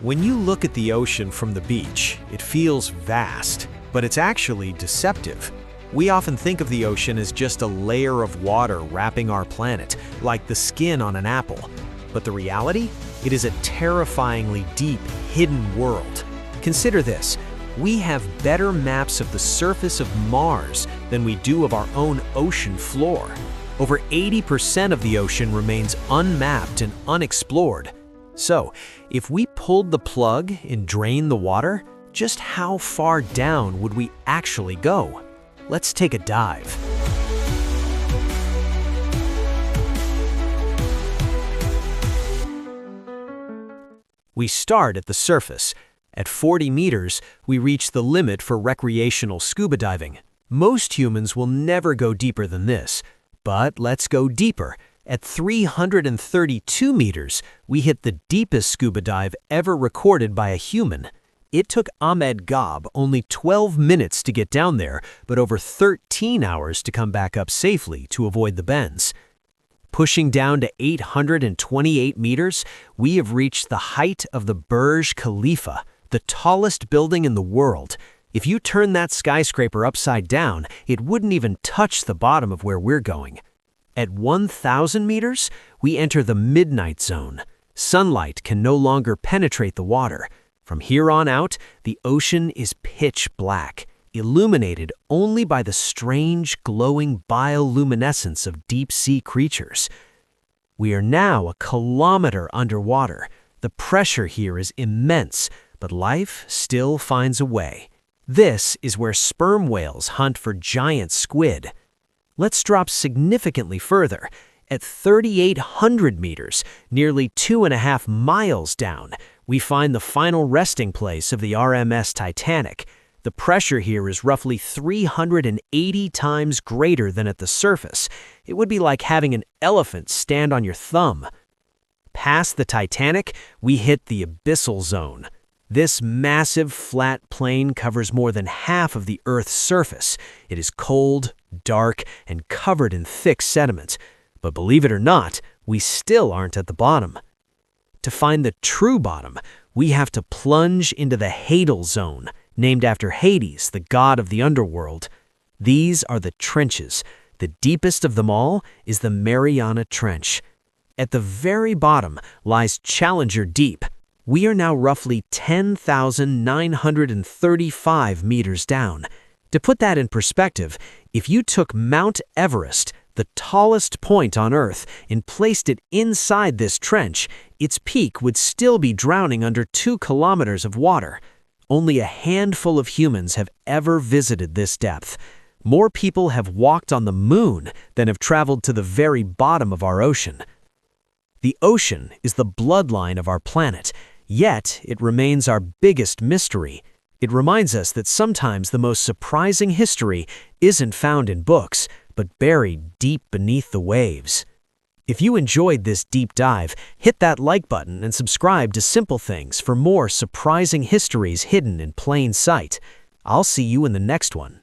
When you look at the ocean from the beach, it feels vast, but it's actually deceptive. We often think of the ocean as just a layer of water wrapping our planet, like the skin on an apple. But the reality? It is a terrifyingly deep, hidden world. Consider this. We have better maps of the surface of Mars than we do of our own ocean floor. Over 80% of the ocean remains unmapped and unexplored. So, if we pulled the plug and drained the water, just how far down would we actually go? Let's take a dive. We start at the surface. At 40 meters, we reach the limit for recreational scuba diving. Most humans will never go deeper than this, but let's go deeper. At 332 meters, we hit the deepest scuba dive ever recorded by a human. It took Ahmed Gab only 12 minutes to get down there, but over 13 hours to come back up safely to avoid the bends. Pushing down to 828 meters, we have reached the height of the Burj Khalifa, the tallest building in the world. If you turn that skyscraper upside down, it wouldn't even touch the bottom of where we're going. At 1,000 meters, we enter the midnight zone. Sunlight can no longer penetrate the water. From here on out, the ocean is pitch black, illuminated only by the strange, glowing bioluminescence of deep-sea creatures. We are now a kilometer underwater. The pressure here is immense, but life still finds a way. This is where sperm whales hunt for giant squid. Let's drop significantly further. At 3,800 meters, nearly 2.5 miles down, we find the final resting place of the RMS Titanic. The pressure here is roughly 380 times greater than at the surface. It would be like having an elephant stand on your thumb. Past the Titanic, we hit the Abyssal Zone. This massive flat plain covers more than half of the Earth's surface. It is cold, dark, and covered in thick sediment. But believe it or not, we still aren't at the bottom. To find the true bottom, we have to plunge into the Hadal Zone, named after Hades, the god of the underworld. These are the trenches. The deepest of them all is the Mariana Trench. At the very bottom lies Challenger Deep. We are now roughly 10,935 meters down. To put that in perspective, if you took Mount Everest, the tallest point on Earth, and placed it inside this trench, its peak would still be drowning under 2 kilometers of water. Only a handful of humans have ever visited this depth. More people have walked on the moon than have traveled to the very bottom of our ocean. The ocean is the bloodline of our planet, yet it remains our biggest mystery. It reminds us that sometimes the most surprising history isn't found in books, but buried deep beneath the waves. If you enjoyed this deep dive, hit that like button and subscribe to Simple Things for more surprising histories hidden in plain sight. I'll see you in the next one.